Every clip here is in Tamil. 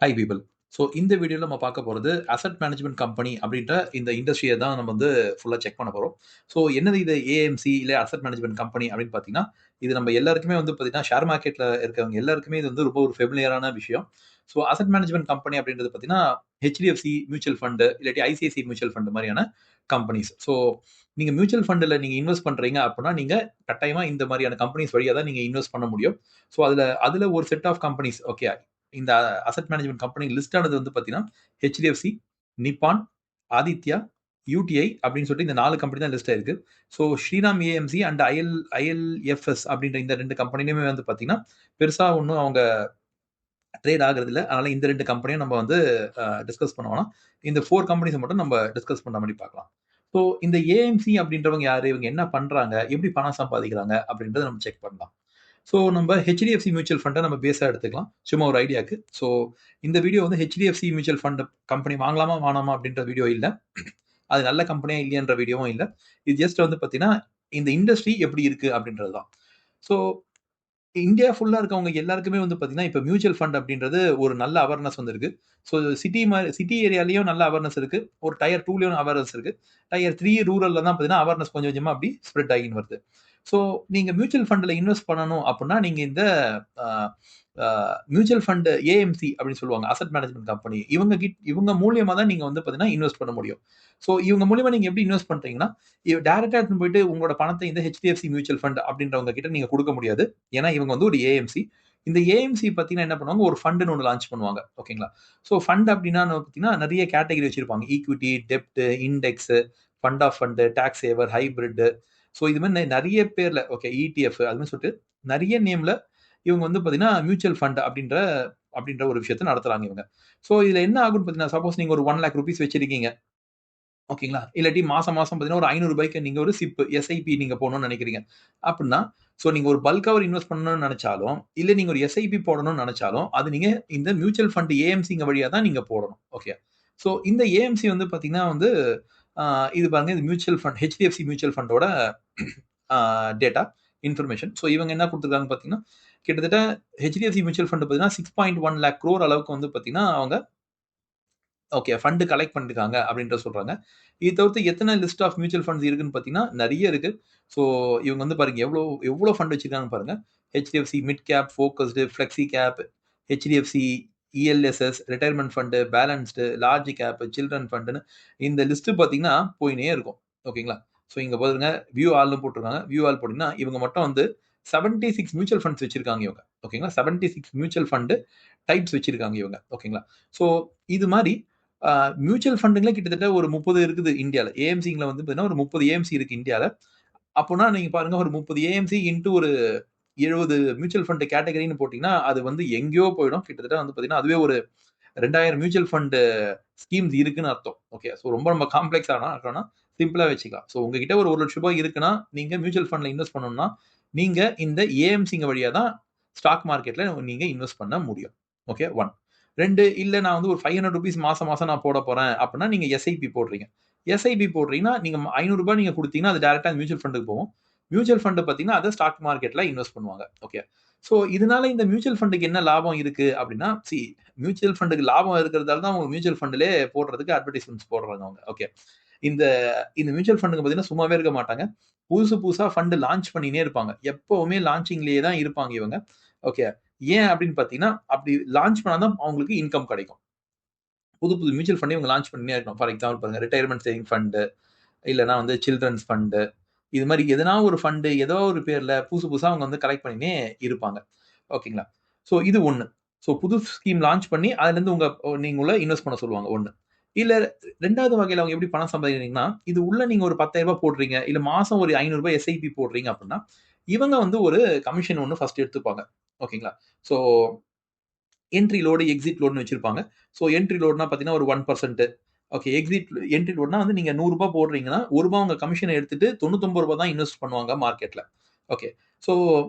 High people. ஸோ இந்த வீடியோல நம்ம பார்க்க போறது அசெட் மேனேஜ்மென்ட் கம்பெனி அப்படின்ற இந்த இண்டஸ்ட்ரிய தான் நம்ம வந்து ஃபுல்லா செக் பண்ண போறோம். ஸோ என்னது இது ஏஎம்சி இல்ல அசெட் மேனேஜ்மென்ட் கம்பெனி அப்படின்னு பார்த்தீங்கன்னா, இது நம்ம எல்லாருக்குமே வந்து பார்த்தீங்கன்னா, ஷேர் மார்க்கெட்ல இருக்கிறவங்க எல்லாருக்குமே இது வந்து ரொம்ப ஒரு ஃபெமிலியரான விஷயம். ஸோ அசெட் மேனேஜ்மென்ட் கம்பெனி அப்படின்றது பார்த்தீங்கன்னா, ஹெச்டிஎஃப்சி மியூச்சுவல் ஃபண்ட் இல்லாட்டி ஐசிஐசிஐ மியூச்சுவல் ஃபண்ட் மாரியான கம்பெனிஸ். ஸோ நீங்க மியூச்சுவல் ஃபண்ட்ல நீங்க இன்வெஸ்ட் பண்றீங்க அப்படின்னா, நீங்க கட்டாயமா இந்த மாரியான கம்பெனிஸ் வழியா தான் நீங்க இன்வெஸ்ட் பண்ண முடியும். ஸோ அதுல அதுல ஒரு செட் ஆஃப் கம்பெனிஸ் ஓகே. இந்த அசெட் மேனேஜ்மென்ட் கம்பெனி லிஸ்ட் ஆனது வந்து பார்த்தீங்கன்னா, ஹெச்டிஎஃப்சி, நிப்பான், ஆதித்யா, யூடிஐ அப்படின்னு சொல்லிட்டு இந்த 4 கம்பெனி தான் லிஸ்ட் ஆயிருக்கு. So Shriram AMC and ILFS அப்படின்ற இந்த 2 கம்பெனிலுமே வந்து பார்த்தீங்கன்னா, பெருசா ஒண்ணும் அவங்க ட்ரேட் ஆகுறதில்ல. அதனால இந்த 2 கம்பெனியும் நம்ம வந்து டிஸ்கஸ் பண்ண வேணாம். இந்த 4 கம்பெனிஸ மட்டும் நம்ம டிஸ்கஸ் பண்ற மாரி பார்க்கலாம். ஸோ இந்த ஏஎம்சி அப்படின்றவங்க யாரு? இவங்க என்ன பண்றாங்க? எப்படி பணம் சம்பாதிக்கிறாங்க? அப்படின்றத நம்ம செக் பண்ணலாம். ஸோ நம்ம ஹெச்டிஎஃப்சி மியூச்சுவல் ஃபண்ட நம்ம பேஸா எடுத்துக்கலாம். சும்மா ஒரு ஐடியாக்கு. ஸோ இந்த வீடியோ வந்து ஹெச்டிஎஃப்சி மியூச்சுவல் ஃபண்ட் கம்பெனி வாங்கலாமா? வேணாமா? அப்படின்ற வீடியோ இல்ல. அது நல்ல கம்பெனியா இல்லையான்ற வீடியோவும் இல்ல. இது ஜஸ்ட் வந்து பார்த்தீங்கன்னா, இந்த இண்டஸ்ட்ரி எப்படி இருக்கு அப்படின்றது தான். ஸோ இந்தியா ஃபுல்லா இருக்கவங்க எல்லாருக்குமே வந்து பார்த்தீங்கன்னா, இப்ப மியூச்சுவல் ஃபண்ட் அப்படின்றது ஒரு நல்ல அவேர்னஸ் வந்திருக்கு. ஸோ சிட்டி ஏரியாலயும் நல்ல அவேர்னஸ் இருக்கு. ஒரு டயர் 2லயும் அவேர்னஸ் இருக்கு. டயர் 3 ரூரல்ல தான் பார்த்தீங்கன்னா, அவேர்னஸ் கொஞ்சம் கொஞ்சமா அப்படி ஸ்ப்ரெட் ஆகின்னு வருது. ஸோ நீங்க மியூச்சுவல் ஃபண்ட்ல இன்வெஸ்ட் பண்ணணும் அப்படின்னா, நீங்க இந்த அ அ மியூச்சுவல் ஃபண்ட் ஏஎம்சி அப்படின்னு சொல்லுவாங்க. Asset management company. இவங்க மூலியமா தான் நீங்க வந்து பார்த்தீங்கன்னா, இன்வெஸ்ட் பண்ண முடியும். ஸோ இவங்க மூலியமா நீங்க எப்படி இன்வெஸ்ட் பண்றீங்கன்னா, டைரக்ட்டா எடுத்துட்டு போயிட்டு உங்களோட பணத்த இந்த ஹெச்டிஎஃப்சி மியூச்சுவல் ஃபண்ட் அப்படின்றவங்க கிட்ட நீங்க குடுக்க முடியாது. ஏன்னா, இவங்க வந்து ஒரு ஏஎம்சி. இந்த ஏஎம்சி பார்த்தீங்கன்னா என்ன பண்ணுவாங்க, ஒரு ஃபண்டுன்னு ஒண்ணு லான்ச் பண்ணுவாங்க. ஓகேங்களா? ஸோ ஃபண்ட் அப்படின்னா பார்த்தீங்கன்னா, நெறைய கேட்டகரி வச்சிருப்பாங்க. ஈக்விட்டி, டெப்ட், index, fund of fund, tax saver, hybrid. So இது மாரி நெறைய பேர்ல ஓகே இடிஎஃப் அது மாரி சொல்லிட்டு நெறைய நேம்ல இவங்க வந்து பார்த்தீங்கன்னா, மியூச்சுவல் ஃபண்ட் அப்படின்ற அப்படின்ற ஒரு விஷயத்த நடத்துறாங்க இவங்க. ஸோ இதுல என்ன ஆகும்னு பார்த்தீங்கன்னா, சப்போஸ் நீங்க ஒரு ₹1,00,000 வச்சிருக்கீங்க. ஓகேங்களா? இல்லாட்டி மாசம் மாசம் பார்த்தீங்கன்னா, ஒரு ₹500 நீங்க ஒரு எஸ்ஐபி நீங்க போடணும்னு நெனைக்கிறீங்க. அப்டின்னா, ஸோ நீங்க ஒரு பல்க்கா ஒரு இன்வெஸ்ட் பண்ணணும்னு நெனச்சாலும், இல்ல நீங்க ஒரு எஸ்ஐபி போடணும்னு நெனச்சாலும், அது நீங்க இந்த மியூச்சுவல் ஃபண்ட் ஏஎம்சிங்க வழியா தான் நீங்க போடணும். ஓகே. ஸோ இந்த ஏஎம்சி வந்து பார்த்தீங்கன்னா வந்து, அ இது பாருங்க இது மியூச்சுவல் ஃபண்ட் ஹெச்டிஎஃப்சி மியூச்சுவல் ஃபண்டோட அ டேட்டா, இன்ஃபர்மேஷன். ஸோ இவங்க என்ன குடுத்துருக்காங்கன்னு பார்த்தீங்கன்னா, கிட்டத்தட்ட ஹெச்டிஎஃப்சி மியூச்சுவல் ஃபண்ட் பார்த்தீங்கன்னா, 6.1 லேக் குரோர் அளவுக்கு வந்து பார்த்தீங்கன்னா, அவங்க ஓகே. ஃபண்ட் கலெக்ட் பண்ணிருக்காங்க அப்டின்றத சொல்றாங்க. இது தவிர்த்து எத்தன லிஸ்ட் ஆஃப் மியூச்சுவல் ஃபண்ட்ஸ் இருக்குன்னு பார்த்தீங்கன்னா, நெறைய இருக்கு. ஸோ இவங்க வந்து பாருங்க எவ்ளோ ஃபண்ட் வச்சிருக்காங்கன்னு பாருங்க. HDFC mid cap, focused, flexi cap, HDFC ELSS, retirement fund, balanced, large cap, children ஃபண்டுன்னு இந்த லிஸ்ட் பார்த்தீங்கன்னா போயின்னே இருக்கும். ஓகேங்களா? ஸோ இங்க பாருங்க வியூ ஆல்னு போட்டுருக்காங்க. வியூ ஆல் போட்டீங்கன்னா, இவங்க மட்டும் வந்து 76 மியூச்சுவல் ஃபண்ட்ஸ் வச்சிருக்காங்க இவங்க. ஓகேங்களா? 76 மியூச்சுவல் ஃபண்ட் டைப்ஸ் வச்சிருக்காங்க இவங்க. ஓகேங்களா? ஸோ இது மாரி அ மியூச்சுவல் ஃபண்டுங்களே கிட்டத்தட்ட ஒரு 30 இருக்குது இந்தியால. ஏஎம்சில வந்து பார்த்தீங்கன்னா, ஒரு 30 ஏஎம்சி இருக்கு இந்தியால. அப்போனா நீங்க பாருங்க ஒரு 30 ஏஎம்சி இன்டூ ஒரு 70 மியூச்சுவல் ஃபண்ட் கேட்டகரின்னு போட்டீங்கன்னா, அது வந்து எங்கேயோ போயிடும். கிட்டத்தட்ட வந்து பார்த்தீங்கன்னா, அதுவே ஒரு 2000 மியூச்சுவல் ஃபண்ட் ஸ்கீம்ஸ் இருக்குன்னு அர்த்தம். ஓகே. ஸோ ரொம்ப நம்ம காம்ப்ளெக்ஸ் ஆனா சிம்பிளா வச்சுக்கலாம். ஸோ உங்ககிட்ட ஒரு ₹1,00,000 இருக்குன்னா, நீங்க மியூச்சுவல் ஃபண்ட்ல இன்வெஸ்ட் பண்ணணும்னா, நீங்க இந்த ஏஎம்சிங்க வழியா தான் ஸ்டாக் மார்க்கெட்ல நீங்க இன்வெஸ்ட் பண்ண முடியும். ஓகே 1. 2 இல்ல நான் வந்து ஒரு ₹500 மாசம் மாசம் நான் போடப் போறேன் அப்டின்னா, நீங்க எஸ்ஐபி போடுறீங்க. எஸ்ஐபி போடுறீங்கன்னா, நீங்க ₹500 நீங்க குடுத்தீங்கன்னா, அது டைரக்ட்டா மியூச்சுவல் ஃபண்டுக்கு போகும். மியூச்சுவல் ஃபண்ட் பார்த்தீங்கன்னா, அத ஸ்டாக் மார்க்கெட்ல இன்வெஸ்ட் பண்ணுவாங்க. ஓகே. ஸோ இதனால இந்த மியூச்சுவல் ஃபண்டுக்கு என்ன லாபம் இருக்கு அப்டின்னா, மியூச்சுவல் ஃபண்டுக்கு லாபம் இருக்கிறதால தான் அவங்க மியூச்சுவல் ஃபண்ட்லயே போடுறதுக்கு அட்வர்டைஸ்மென்ட்ஸ் போடுறாங்க அவங்க. ஓகே. இந்த இந்த மியூச்சுவல் ஃபண்டுங்க பார்த்தீங்கன்னா, சும்மாவே இருக்க மாட்டாங்க. புதுசு புதுசா ஃபண்ட் லான்ச் பண்ணினே இருப்பாங்க. எப்பவுமே லான்ச்சிங்லேயே தான் இருப்பாங்க இவங்க. ஓகே. ஏன் அப்படின்னு பார்த்தீங்கன்னா, அப்படி லான்ச் பண்ணா தான் அவங்களுக்கு இன்கம் கிடைக்கும். புது புது மியூச்சுவல் ஃபண்ட இவங்க லான்ச் பண்ணினே இருக்கணும். ஃபார் எக்ஸாம்பிள் பாருங்க ரிட்டயர்மென்ட் சேவிங் ஃபண்ட் இல்லன்னா வந்து சில்ட்ரன்ஸ் ஃபண்ட் இது மாரி எதனா ஒரு ஃபண்ட் ஏதோ ஒரு பேர்ல புதுசு புதுசா அவங்க வந்து கலெக்ட் பண்ணினே இருப்பாங்க. ஓகேங்களா? ஸோ இது 1. ஸோ புது ஸ்கீம் லான்ச் பண்ணி அதுலருந்து நீங்க உள்ள இன்வெஸ்ட் பண்ண சொல்லுவாங்க 1. இல்ல 2வது வகையில அவங்க எப்படி பணம் சம்பாதிக்கிறீங்கன்னா, இது உள்ள நீங்க ஒரு ₹10,000 போடுறீங்க. இல்ல மாசம் ஒரு ₹500 எஸ்ஐபி போடுறீங்க அப்படின்னா, இவங்க வந்து ஒரு கமிஷன் ஒண்ணு ஃபர்ஸ்ட் எடுத்துப்பாங்க. ஓகேங்களா? ஸோ என்ட்ரி லோடு, எக்ஸிட் லோடுன்னு வச்சிருப்பாங்க. ஸோ என்ட்ரி லோடுனா பார்த்தீங்கன்னா, ஒரு 1% ஓகே. என்ட்ரி லோடுனா வந்து நீங்க ₹100 போடுறீங்கன்னா, ₹1 உங்க கமிஷன எடுத்துட்டு ₹99 தான் இன்வெஸ்ட் பண்ணுவாங்க மார்க்கெட்ல. ஓகே. ஸோ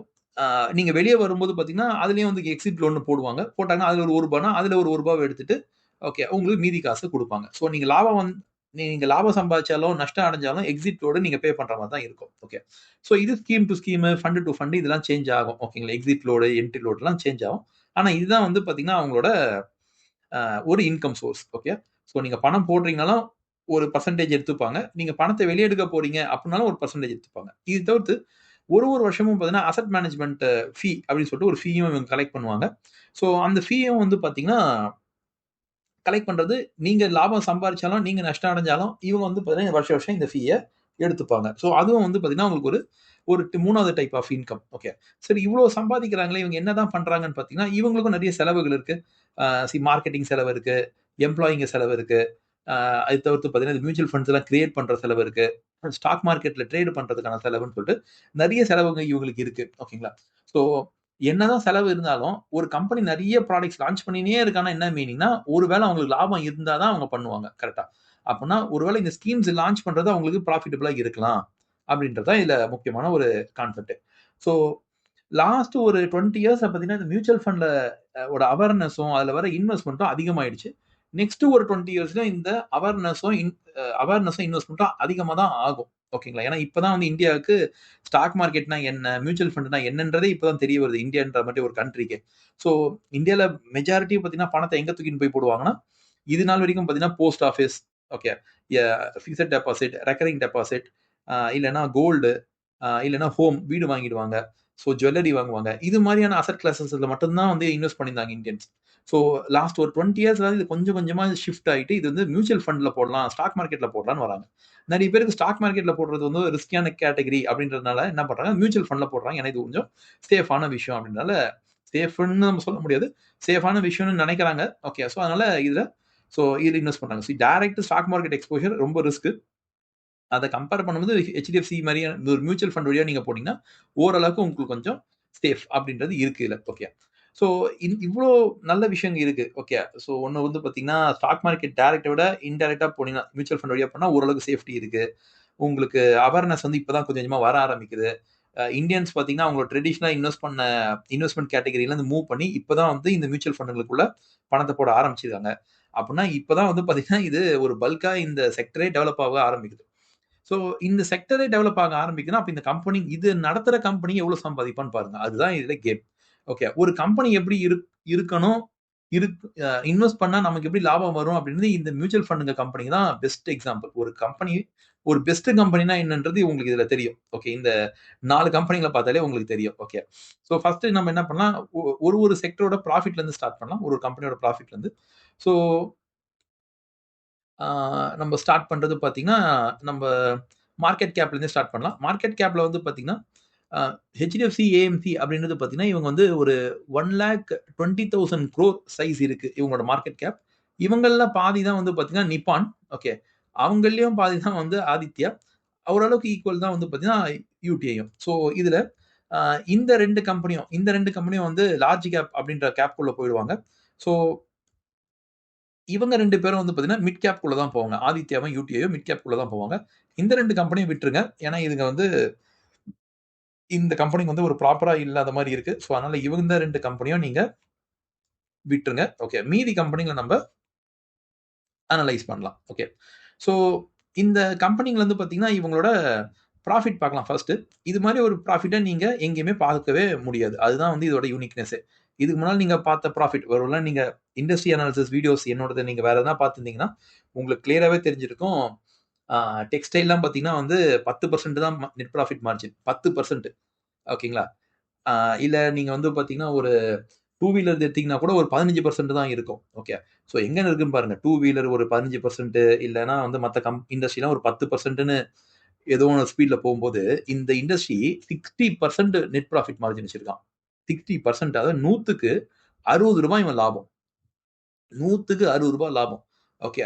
அ நீங்க வெளிய வரும்போது பார்த்தீங்கன்னா, அதிலயும் வந்து எக்ஸிட் லோடுன்னு போடுவாங்க. போட்டாங்கன்னா, அதில ஒரு ₹1னா அதில ஒரு ₹1 எடுத்துட்டு, ஓகே. உங்களுக்கு மீதி காசு குடுப்பாங்க. ஸோ நீங்க லாபம் சம்பாதிச்சாலும், நஷ்டம் அடைஞ்சாலும் எக்ஸிட் லோடு நீங்க பே பண்ற மாரி தான் இருக்கும். ஓகே. ஸோ இது scheme to scheme, fund to fund இதெல்லாம் சேஞ்ச் ஆகும். ஓகேங்களா. எக்ஸிட் லோடு, என்ட்ரி லோடுலாம் சேஞ்ச் ஆகும். ஆனா இதுதான் வந்து பார்த்தீங்கன்னா, அவங்களோட ஒரு இன்கம் சோர்ஸ். ஓகே. ஸோ நீங்க பணம் போடுறீங்கனாலும் ஒரு பெர்சன்டேஜ் எடுத்துப்பாங்க. நீங்க பணத்த வெளிய எடுக்க போறீங்க அப்டினாலும் ஒரு பெர்சன்டேஜ் எடுத்துப்பாங்க. இது தவிர்த்து ஒரு வருஷமும் பார்த்தீங்கன்னா, அசெட் மேனேஜ்மென்ட் ஃபீ அப்டின்னு சொல்லிட்டு ஒரு ஃபீயும் இவங்க கலெக்ட் பண்ணுவாங்க. ஸோ அந்த ஃபீயும் வந்து பார்த்தீங்கன்னா, கலெக்ட் பண்றது நீங்க லாபம் சம்பாரிச்சாலும், நீங்க நஷ்டம் அடைஞ்சாலும், இவங்க வந்து பார்த்தீங்கன்னா வருஷம் வருஷம் இந்த ஃபீய எடுத்துப்பாங்க. ஸோ அதுவும் வந்து பார்த்தீங்கன்னா, உங்களுக்கு ஒரு ஒரு 3வது டைப் ஆஃப் இன்கம். ஓகே. சரி இவ்ளோ சம்பாதிக்கிறாங்களே, இவங்க என்னதான் பண்றாங்கன்னு பார்த்தீங்கன்னா, இவங்களுக்கும் நெறைய செலவுகள் இருக்கு. மார்க்கெட்டிங் செலவு இருக்கு, எம்ப்ளாயிங்க செலவு இருக்கு. அ அது தவிர்த்து பார்த்தீங்கன்னா, மியூச்சுவல் ஃபண்ட்ஸ்லாம் கிரியேட் பண்ற செலவு இருக்கு. ஸ்டாக் மார்க்கெட்ல ட்ரேட் பண்றதுக்கான செலவுன்னு சொல்லிட்டு நெறைய செலவுங்க இவங்களுக்கு இருக்கு. ஓகேங்களா? ஸோ என்னதான் செலவு இருந்தாலும், ஒரு கம்பெனி நெறைய ப்ராடக்ட்ஸ் லான்ச் பண்ணினே இருக்கான்னா என்ன மீனிங்னா, ஒரு வேள அவங்களுக்கு லாபம் இருந்தா தான் அவங்க பண்ணுவாங்க. கரெக்ட்டா? அப்பன்னா ஒரு வேள இந்த ஸ்கீம்ஸ் லான்ச் பண்றது அவங்களுக்கு ப்ராஃபிட்டபிளா இருக்கலாம். அப்படின்றது தான் இதுல முக்கியமான ஒரு கான்செப்ட். ஸோ லாஸ்ட் ஒரு 20 இயர்ஸ்ல பார்த்தீங்கன்னா, இந்த மியூச்சுவல் ஃபண்ட்ல ஓட அவேர்னஸும், அதுல வர இன்வெஸ்ட்மென்ட்டும் அதிகமாயிடுச்சு. நெக்ஸ்ட் ஒரு 20 இயர்ஸ்ல இந்த அவேர்னஸும் இன்வெஸ்ட்மென்ட்டும் அதிகமா தான் ஆகும். ஓகேங்களா? ஏன்னா இப்ப தான் வந்து இந்தியாவுக்கு ஸ்டாக் மார்க்கெட்னா என்ன? மியூச்சுவல் ஃபண்ட்னா என்னன்றதே இப்ப தான் தெரிய வருது. இந்தியான்ற மாரி ஒரு கண்ட்ரிக்கு. ஸோ இந்தியால மெஜாரிட்டி பார்த்தீங்கன்னா, பணத்த எங்க தூக்கின்னு போய் போடுவாங்கன்னா, இது நாள் வரைக்கும் பார்த்தீங்கன்னா, போஸ்ட் ஆஃபிஸ், ஓகே, எ பிக்ஸட் டெபாசிட், ரெக்கரிங் டெபாசிட், இல்லன்னா கோல்டு, இல்லன்னா ஹோம் வீடு வாங்கிடுவாங்க. ஸோ ஜுவல்லரி வாங்குவாங்க. இது மாரியான அசெட் கிளாஸஸ்ல மட்டும் தான் வந்து இன்வெஸ்ட் பண்ணியிருந்தாங்க இந்தியன்ஸ். ஸோ லாஸ்ட் ஒரு 20 இயர்ஸ்ல இது கொஞ்சம் கொஞ்சமா ஷிஃப்ட் ஆயிட்டு, இது வந்து மியூச்சுவல் ஃபண்ட்ல போடலாம், ஸ்டாக் மார்க்கெட்ல போடலாம்ன்னு வராங்க. நெறைய பேருக்கு ஸ்டாக் மார்க்கெட்ல போடுறது வந்து ரிஸ்கியான கேட்டகரி அப்படின்றதுனால என்ன பண்றாங்க, மியூச்சுவல் ஃபண்ட்ல போடுறாங்க. ஏன்னா இது கொஞ்சம் சேஃபான விஷயம் அப்படின்றனால, சேஃப்ன்னு நம்ம சொல்ல முடியாது. சேஃபான விஷயம்னு நெனைக்கிறாங்க. ஓகே. ஸோ அதனால இதுல இன்வெஸ்ட் பண்றாங்க. டைரக்ட் ஸ்டாக் மார்க்கெட் எக்ஸ்போஷர் ரொம்ப ரிஸ்க். அத கம்பேர் பண்ணும்போது HDFC மாரியான ஒரு மியூச்சுவல் ஃபண்ட் வழியா நீங்க போனீங்கன்னா, ஓரளவுக்கு உங்களுக்கு கொஞ்சம் சேஃப் அப்படின்றது இருக்கு இதுல. ஓகே. ஸோ இவ்ளோ நல்ல விஷயங்கள் இருக்கு. ஓகே. ஸோ ஒண்ணு வந்து பார்த்தீங்கன்னா, ஸ்டாக் மார்க்கெட் டைரக்ட்ட விட இன்டைரக்ட்டா போனீங்கன்னா, மியூச்சுவல் ஃபண்ட் வழியா போனா ஓரளவுக்கு சேஃப்டி இருக்கு. உங்களுக்கு அவேர்னஸ் வந்து இப்ப தான் கொஞ்சம் கொஞ்சமா வர ஆரம்பிக்குது. இந்தியன்ஸ் பார்த்தீங்கன்னா, அவங்களோட ட்ரெடிஷனலா இன்வெஸ்ட் பண்ண இன்வெஸ்ட்மென்ட் கேட்டகரிலருந்து மூவ் பண்ணி, இப்ப தான் வந்து இந்த மியூச்சுவல் ஃபண்டுகளுக்குள்ள பணத்த போட ஆரம்பிச்சிருக்காங்க. அப்பன்னா இப்ப தான் வந்து பார்த்தீங்கன்னா, இது ஒரு பல்க்கா இந்த செக்டரே டெவலப் ஆக ஆரம்பிக்குது. ஸோ இந்த செக்டரே டெவலப் ஆக ஆரம்பிக்குதுன்னா, அப்ப இந்த கம்பெனி இது நடத்துற கம்பெனி எவ்வளோ சம்பாதிப்பான்னு பாருங்க. அதுதான் இதுல கேம். ஓகே. ஒரு கம்பெனி எப்படி இருக்கணும், இன்வெஸ்ட் பண்ணா நமக்கு எப்படி லாபம் வரும் அப்படின்றது இந்த மியூச்சுவல் ஃபண்டுங்க கம்பெனி தான் பெஸ்ட் எக்ஸாம்பிள். ஒரு பெஸ்ட் கம்பெனினா என்னன்றது உங்களுக்கு இதுல தெரியும். ஓகே. இந்த 4 கம்பெனிகள பார்த்தாலே உங்களுக்கு தெரியும். ஓகே. ஸோ ஃபர்ஸ்ட் நம்ம என்ன பண்ணலாம், ஒரு செக்டரோட ப்ராஃபிட்ல இருந்து ஸ்டார்ட் பண்ணலாம். ஒரு கம்பெனியோட ப்ராஃபிட்ல இருந்து. ஸோ ஆ நம்ம ஸ்டார்ட் பண்றது பார்த்தீங்கன்னா, நம்ப மார்க்கெட் கேப்லேருந்தே ஸ்டார்ட் பண்ணலாம். மார்க்கெட் கேப்ல வந்து பார்த்தீங்கன்னா, அ HDFC AMC அப்படின்றது பார்த்தீங்கன்னா, இவங்க வந்து ஒரு 1,20,000 crore சைஸ் இருக்கு. இவங்களோட மார்க்கெட் கேப். இவங்கள்ல பாதி தான் வந்து பார்த்தீங்கன்னா, நிப்பான். ஓகே. அவங்கள்லயும் பாதி தான் வந்து ஆதித்யா. ஓரளவுக்கு ஈக்குவல் தான் வந்து பார்த்தீங்கன்னா, UTIயும். ஸோ இதுல அ இந்த 2 கம்பெனியும் வந்து லார்ஜ் கேப் அப்படின்ற கேப்க்குள்ள போயிடுவாங்க. ஸோ இவங்க 2 பேரும் வந்து பார்த்தீங்கன்னா, மிட் கேப்க்குள்ள தான் போவாங்க. ஆதித்யாவும், யூடிஐயும் மிட் கேப்க்குள்ள தான் போவாங்க. இந்த 2 கம்பெனியும் விட்டுருங்க. ஏன்னா, இதுங்க வந்து இந்த கம்பெனிக்கு வந்து ஒரு ப்ராப்பரா இல்லாத மாரி இருக்கு. ஸோ, அதனால இவங்க 2 கம்பெனியும் நீங்க விட்டுருங்க. ஓகே. மீதி கம்பெனிகள நம்ப அனலைஸ் பண்ணலாம். ஓகே. ஸோ, இந்த கம்பெனிகள் வந்து பார்த்தீங்கன்னா, இவங்களோட ப்ராஃபிட் பார்க்கலாம் ஃபர்ஸ்ட்டு. இது மாரி ஒரு ப்ராஃபிட்ட நீங்க எங்கேயுமே பார்க்கவே முடியாது. அதுதான் வந்து இதோட யூனிக்னெஸ்ஸே. இதுக்கு முன்னால நீங்க பார்த்த ப்ராஃபிட் ஒருவேள நீங்க இண்டஸ்ட்ரி அனாலிசிஸ் வீடியோஸ் என்னோடத நீங்க வேற எதனா பார்த்திருந்தீங்கன்னா, உங்களுக்கு கிளியராவே தெரிஞ்சிருக்கும். ஆ டெக்ஸ்டைல்லாம் பார்த்தீங்கன்னா வந்து 10% தான் நெட் ப்ராஃபிட் மார்ஜின். 10% ஓகேங்களா? ஆ இல்ல நீங்க வந்து பார்த்தீங்கன்னா, ஒரு 2 வீலர் எடுத்தீங்கன்னா கூட ஒரு 15% தான் இருக்கும். ஓகே. ஸோ எங்க இருக்குன்னு பாருங்க. 2 வீலர் ஒரு 15% இல்லன்னா வந்து மத்த இண்டஸ்ட்ரிலாம் ஒரு 10%ன்னு ஏதோ ஒண்ணு ஸ்பீட்ல போம்போது, இந்த இண்டஸ்ட்ரி 60% நெட் ப்ராஃபிட் மார்ஜின் வச்சிருக்கான். 60% அதாவது 100க்கு ரூ. 60 இவன் லாபம். 100க்கு ரூ. 60 லாபம். ஓகே.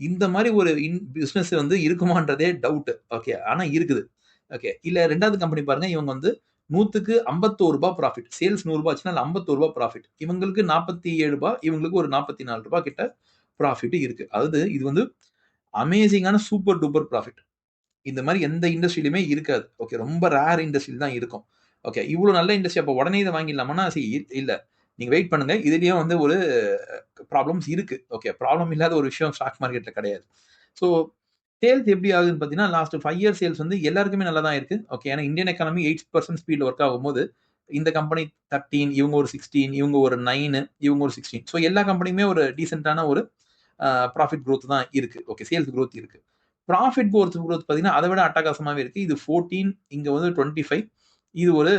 இந்த மாரி ஒரு பிசினஸ் வந்து இருக்குமான்றதே டவுட். ஓகே. ஆனா இருக்குது. ஓகே. இல்ல 2வது கம்பெனி பாருங்க. இவங்க வந்து 100க்கு ரூ. 51 ப்ராஃபிட். சேல்ஸ் ரூ. 100 ஆச்சுன்னா ரூ. 51 ப்ராஃபிட். இவங்களுக்கு ரூ. 47 இவங்களுக்கு ஒரு ரூ. 44 கிட்ட ப்ராஃபிட் இருக்கு. அதாவது இது வந்து அமேசிங்கான சூப்பர் டூப்பர் ப்ராஃபிட். இந்த மாரி எந்த இண்டஸ்ட்ரியிலுமே இருக்காது. ஓகே. ரொம்ப ரேர் இண்டஸ்ட்ரில தான் இருக்கும். ஓகே. இவ்ளோ நல்ல இண்டஸ்ட்ரி அப்ப உடனே இத வாங்கிடலாமான்னா, இல்ல. நீங்க வெயிட் பண்ணுங்க. இதுலயும் வந்து ஒரு ப்ராப்ளம்ஸ் இருக்கு. ஓகே. ப்ராப்ளம் இல்லாத ஒரு விஷயம் ஸ்டாக் மார்க்கெட்ல கிடையாது. ஸோ சேல்ஸ் எப்படி ஆகுதுன்னு பார்த்தீங்கன்னா, லாஸ்ட் 5 இயர் சேல்ஸ் வந்து எல்லாருக்குமே நல்லா தான் இருக்கு. ஓகே. ஏன்னா இந்தியன் எக்கானமி 8% ஸ்பீட்ல வொர்க் ஆகும்போது, இந்த கம்பெனி 13, இவங்க ஒரு 16, இவங்க ஒரு 9, இவங்க ஒரு 16. ஸோ எல்லா கம்பெனியுமே ஒரு டீசென்ட்டான ஒரு ப்ராஃபிட் குரோத் தான் இருக்கு. ஓகே, சேல்ஸ் குரோத் இருக்கு. ப்ராஃபிட் குரோத் பார்த்தீங்கன்னா, அதை விட அட்டகாசமாவே இருக்கு. இது 14, இங்க வந்து 25, இது ஒரு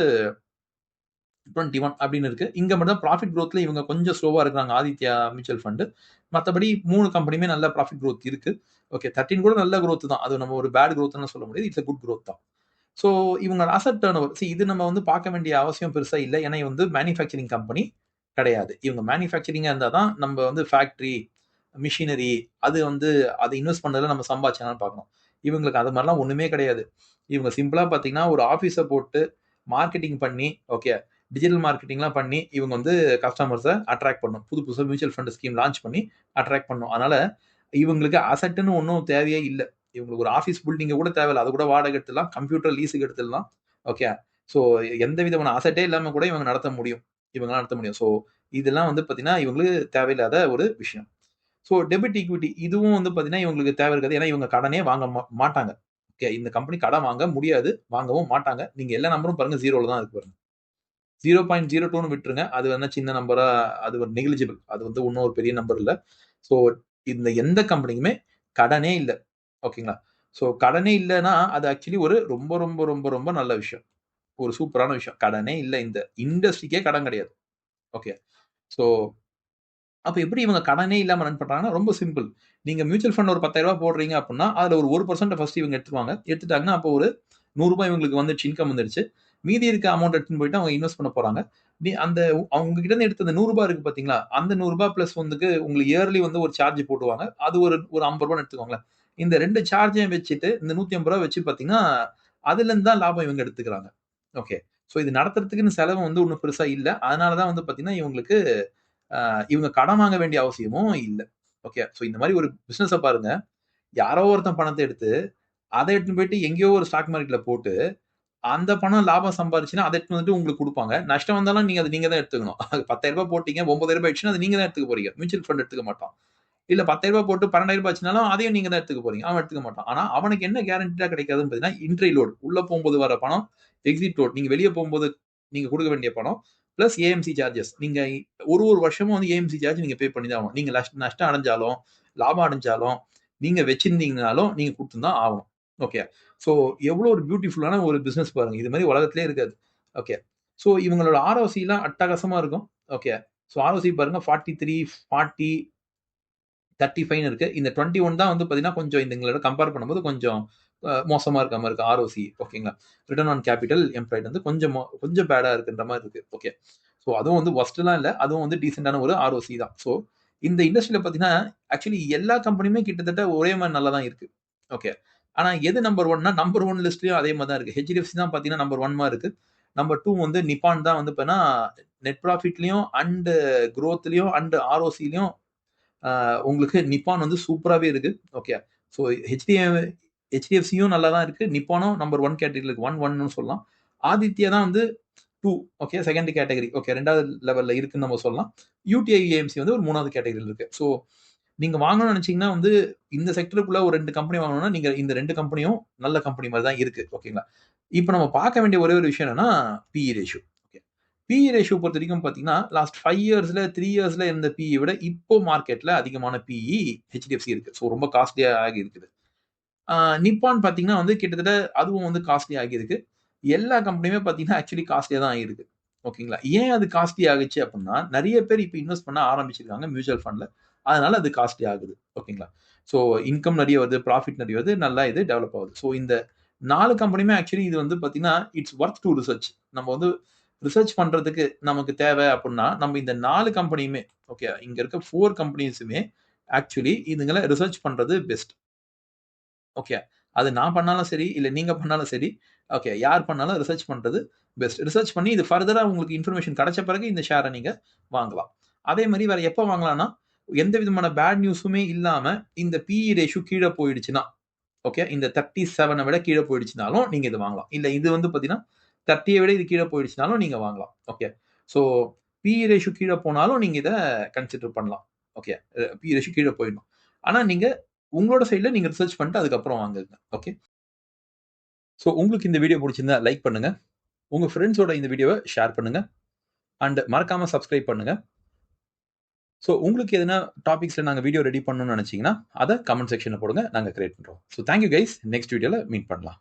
21 அப்படின்னு இருக்கு. இங்க மட்டும் தான் ப்ராஃபிட் குரோத்ல இவங்க கொஞ்சம் ஸ்லோவா இருக்காங்க, ஆதித்யா மியூச்சுவல் ஃபண்ட். மத்தபடி 3 கம்பெனியுமே நல்ல ப்ராஃபிட் குரோத் இருக்கு. ஓகே, 13 கூட நல்ல குரோத் தான். அது நம்ம ஒரு பேட் குரோத்ன்னு சொல்ல முடியாது. இட்ஸ் a குட் குரோத் தான். ஸோ இவங்களோட அசெட் டர்ன்ஓவர் இது நம்ம வந்து பார்க்க வேண்டிய அவசியம் பெருசா இல்ல. ஏன்னா இது வந்து மேனுஃபேக்சரிங் கம்பெனி கிடையாது. இவங்க மேனுஃபேக்சரிங்கா இருந்தா தான் நம்ம வந்து ஃபேக்டரி, மிஷினரி அது வந்து அத இன்வெஸ்ட் பண்ணதுல நம்ம சம்பாதிச்சாங்கன்னு பார்க்கணும். இவங்களுக்கு அது மாரிலாம் ஒண்ணுமே கிடையாது. இவங்க சிம்பிளா பார்த்தீங்கன்னா, ஒரு ஆஃபீஸ போட்டு மார்க்கெட்டிங் பண்ணி, ஓகே, டிஜிட்டல் மார்க்கெட்டிங்லாம் பண்ணி இவங்க வந்து கஸ்டமர்ஸ அட்ராக்ட் பண்ணணும். புது புதுசா மியூச்சுவல் ஃபண்ட் ஸ்கீம் லான்ச் பண்ணி அட்ராக்ட் பண்ணணும். அதனால இவங்களுக்கு அசெட்ன்னு ஒண்ணும் தேவையே இல்ல. இவங்களுக்கு ஒரு ஆஃபீஸ் பில்டிங்க கூட தேவையில்ல. அது கூட வாடகை எடுத்துடலாம். கம்ப்யூட்டர் லீஸுக்கு எடுத்துடலாம். ஓகே. ஸோ எந்த விதமான அசெட்டே இல்லாம கூட இவங்க நடத்த முடியும். இவங்கலாம் நடத்த முடியும். ஸோ இதெல்லாம் வந்து பார்த்தீங்கன்னா, இவங்களுக்கு தேவையில்லாத ஒரு விஷயம். ஸோ டெபிட் ஈக்விட்டி இதுவும் வந்து பார்த்தீங்கன்னா, இவங்களுக்கு தேவை இருக்காது. ஏன்னா இவங்க கடனே வாங்க மாட்டாங்க. ஓகே. இந்த கம்பெனி கடன் வாங்க முடியாது. வாங்கவும் மாட்டாங்க. நீங்க எல்லா நம்பரும் பாருங்க 0ல தான் இருக்கு பாருங்க. 0.02ன்னு விட்டுருங்க. அது வேணா சின்ன நம்பரா அது ஒரு நெக்லிஜிபிள். அது வந்து ஒண்ணும் ஒரு பெரிய நம்பர் இல்ல. ஸோ இந்த எந்த கம்பெனிக்குமே கடனே இல்ல. ஓகேங்களா? ஸோ கடனே இல்லன்னா, அது ஆக்சுவலி ஒரு ரொம்ப, ரொம்ப, ரொம்ப, ரொம்ப நல்ல விஷயம். ஒரு சூப்பரான விஷயம். கடனே இல்ல. இந்த இண்டஸ்ட்ரிக்கே கடன் கிடையாது. ஓகே. ஸோ அப்ப எப்படி இவங்க கடனே இல்லாம ரன் பண்றாங்கன்னா, ரொம்ப சிம்பிள். நீங்க மியூச்சுவல் ஃபண்ட் ஒரு ரூ. 10,000 போடுறீங்க அப்டின்னா, அதுல ஒரு 1% ஃபர்ஸ்ட் இவங்க எடுத்துருவாங்க. எடுத்துட்டாங்கன்னா, அப்போ ஒரு ரூ. 100 இவங்களுக்கு வந்துருச்சு, இன்கம் வந்துருச்சு. மீதி இருக்க அமௌண்ட் எடுத்துன்னு போயிட்டு அவங்க இன்வெஸ்ட் பண்ண போறாங்க. அந்த அவங்க கிட்ட இருந்து எடுத்த அந்த ரூ. 100 இருக்கு பார்த்தீங்களா? அந்த ரூ. 100 பிளஸ் வந்துக்கு உங்களுக்கு இயர்லி வந்து ஒரு சார்ஜ் போடுவாங்க. அது ஒரு ஒரு ரூ. 50 எடுத்துக்கோங்களேன். இந்த 2 சார்ஜையும் வச்சுட்டு, இந்த ரூ. 150 வச்சு பார்த்தீங்கன்னா, அதுலருந்து தான் லாபம் இவங்க எடுத்துக்கிறாங்க. ஓகே. ஸோ இது நடத்துறதுக்குன்னு செலவு வந்து ஒண்ணும் பெருசா இல்ல. அதனால தான் வந்து பார்த்தீங்கன்னா, இவங்களுக்கு இவங்க கடன் வாங்க வேண்டிய அவசியமும் இல்ல. ஓகே. ஸோ இந்த மாரி ஒரு பிசினஸ பாருங்க. யாரோ ஒருத்தன் பணத்த எடுத்து, அத எடுத்துன்னு போயிட்டு எங்கேயோ ஒரு ஸ்டாக் மார்க்கெட்ல போட்டு, அந்த பணம் லாபம் சம்பாரிச்சுன்னா, அத எடுத்துட்டு வந்துட்டு உங்களுக்கு குடுப்பாங்க. நஷ்டம் வந்தாலும் நீங்க தான் எடுத்துக்கணும். அது ரூ. 10,000 போட்டீங்க, ரூ. 9,000 ஆயிடுச்சுன்னா, அது நீங்க தான் எடுத்துக்க போறீங்க. மியூச்சுவல் ஃபண்ட் எடுத்துக்க மாட்டான். இல்ல ரூ. 10,000 போட்டு ரூ. 12,000 ஆச்சுனாலும், அதையும் நீங்க தான் எடுத்துக்க போறீங்க. அவன் எடுத்துக்க மாட்டான். ஆனா, அவனுக்கு என்ன கேரண்டிடா கிடைக்காதுன்னு பார்த்தீங்கன்னா, இன்ட்ரை லோட். உள்ள போம்போது வர பணம், எக்ஸிட் லோட். நீங்க வெளிய போம்போது நீங்க குடுக்க வேண்டிய பணம், பிளஸ் ஏஎம்சி சார்ஜஸ். நீங்க ஒரு வருஷமும் வந்து ஏஎம்சி சார்ஜ் நீங்க பே பண்ணி தான் ஆகணும். நீங்க நஷ்டம் அடைஞ்சாலும், லாபம் அடைஞ்சாலும், நீங்க வச்சிருந்தீங்கனாலும், நீங்க குடுத்து தான் ஆகணும். ஓகே. ஸோ எவ்வளோ ஒரு பியூட்டிஃபுல்லான ஒரு பிசினஸ் பாருங்க. இது மாரி உலகத்திலேயே இருக்காது. ஓகே. ஸோ இவங்களோட ஆர்ஓசிலாம் அட்டகாசமா இருக்கும். ஓகே. ஸோ ஆர்ஓசி பாருங்க 43, 40, 35 இருக்கு. இந்த 21 தான் வந்து பார்த்தீங்கன்னா, கொஞ்சம் இதுங்களோட கம்பேர் பண்ணும்போது கொஞ்சம் மோசமா இருக்க மாரி இருக்கு ஆர்ஓசி. ஓகேங்களா? ரிட்டர்ன் ஆன் கேப்பிட்டல் எம்ப்ளாய்ட் வந்து கொஞ்சம் பேடா இருக்குன்ற மாரி இருக்கு. ஓகே. ஸோ அதுவும் வந்து வொர்ஸ்ட்லாம் இல்ல. அதுவும் வந்து டீசென்ட்டான ஒரு ஆர்ஓசி தான். ஸோ இந்த இண்டஸ்ட்ரியில பார்த்தீங்கன்னா, ஆக்சுவலி எல்லா கம்பெனியுமே கிட்டத்தட்ட ஒரே மாரி நல்லா தான் இருக்கு. ஓகே. ஆனா எது நம்பர் 1னா, நம்பர் 1 லிஸ்ட்லயும் அதே மாரி தான் இருக்கு. ஹெச்டிஎஃப்சி தான் பார்த்தீங்கன்னா, நம்பர் 1 மாரி இருக்கு. நம்பர் 2 வந்து நிப்பான் தான் வந்து பார்த்தீங்கன்னா, நெட் ப்ராஃபிட்லயும் அண்ட் குரோத்லயும் அண்ட் ஆர்ஓசிலயும் உங்களுக்கு நிப்பான் வந்து சூப்பராவே இருக்கு. ஓகே. ஸோ ஹெச்டிஎஃப்சியும் நல்லா தான் இருக்கு. நிப்பானும் நம்பர் 1 கேட்டகரில இருக்கு. 1ன்னு சொல்லலாம். ஆதித்யா தான் வந்து 2 ஓகே. Second category. ஓகே. 2வது லெவல்ல இருக்குன்னு நம்ம சொல்லலாம். யூடிஐ ஏஎம்சி வந்து ஒரு 3வது கேட்டகரில இருக்கு. ஸோ நீங்க வாங்கணும்னு நினைச்சீங்கன்னா வந்து இந்த செக்டருக்குள்ள ஒரு 2 கம்பெனி வாங்கணும்னா, நீங்க இந்த 2 கம்பெனியும் நல்ல கம்பெனி மாரி தான் இருக்கு. ஓகேங்களா? இப்ப நம்ம பார்க்க வேண்டிய ஒரே ஒரு விஷயம் என்னன்னா, BE ratio. Okay. BE ratio பொறுத்தவரைக்கும் பார்த்தீங்கன்னா, லாஸ்ட் 5 இயர்ஸ்ல, 3 இயர்ஸ்ல இருந்த பிஇ விட இப்போ மார்க்கெட்ல அதிகமான பிஇ ஹெச்டிஎஃப்சி இருக்கு. ஸோ ரொம்ப காஸ்ட்லியா ஆகி இருக்குது. ஆ நிப்பான் பார்த்தீங்கன்னா வந்து கிட்டத்தட்ட அதுவும் வந்து காஸ்ட்லி ஆகியிருக்கு. எல்லா கம்பெனியுமே பார்த்தீங்கன்னா, ஆக்சுவலி காஸ்ட்லியா தான் ஆகியிருக்கு. ஓகேங்களா? ஏன் அது காஸ்ட்லி ஆகுச்சு அப்டின்னா, நெறைய பேர் இப்ப இன்வெஸ்ட் பண்ண ஆரம்பிச்சிருக்காங்க மியூச்சுவல் ஃபண்ட்ல. அதனால அது காஸ்ட்லி ஆகுது. ஓகேங்களா? ஸோ இன்கம் நெறைய வருது, ப்ராஃபிட் நெறைய வருது, நல்லா இது டெவலப் ஆகுது. ஸோ இந்த 4 கம்பெனியுமே ஆக்சுவலி இது வந்து பார்த்தீங்கன்னா, இட்ஸ் வொர்த் டூ ரிசர்ச். நம்ம வந்து ரிசர்ச் பண்றதுக்கு நமக்கு தேவை அப்டின்னா, நம்ம இந்த 4 கம்பெனியுமே ஓகே இங்க இருக்க 4 கம்பெனிஸுமே ஆக்சுவலி இதுங்கள ரிசர்ச் பண்றது பெஸ்ட். ஓகே. அது நான் பண்ணாலும் சரி, இல்ல நீங்க பண்ணாலும் சரி, ஓகே யார் பண்ணாலும் ரிசர்ச் பண்றது பெஸ்ட். ரிசர்ச் பண்ணி இது ஃபர்தரா உங்களுக்கு இன்ஃபர்மேஷன் கிடைச்ச பிறகு இந்த ஷேர நீங்க வாங்கலாம். அதே மாரி வேற எப்ப வாங்கலாம்னா, எந்த விதமான பேட் நியூஸுமே இல்லாம இந்த பிஇ ரேஷியோ கீழ போயிடுச்சுன்னா, ஓகே இந்த 37 விட கீழ போயிடுச்சுனாலும் நீங்க இத வாங்கலாம். இல்ல இது வந்து பார்த்தீங்கன்னா, 30 விட இது கீழ போயிடுச்சுனாலும் நீங்க வாங்கலாம். ஓகே. ஸோ பிஇ ரேஷியோ கீழ போனாலும் நீங்க இத கன்சிடர் பண்ணலாம். ஓகே. பிஇ ரேஷியோ கீழ போயிடணும். ஆனா நீங்க உங்களோட சைட்ல நீங்க ரிசர்ச் பண்ணிட்டு அதுக்கப்புறம் வாங்குங்க. ஓகே. ஸோ உங்களுக்கு இந்த வீடியோ புடிச்சிருந்தா லைக் பண்ணுங்க. உங்க ஃப்ரெண்ட்ஸோட இந்த வீடியோவை ஷேர் பண்ணுங்க. அண்ட் மறக்காம சப்ஸ்கிரைப் பண்ணுங்க. ஸோ உங்களுக்கு எதனா டாபிக்ஸ்ல நாங்க வீடியோ ரெடி பண்ணணும்னு நினைச்சீங்கன்னா, அத கமெண்ட் செக்ஷன்ல போடுங்க. நாங்க கிரியேட் பண்றோம். So thank you guys. Next வீடியோல மீட் பண்ணலாம்.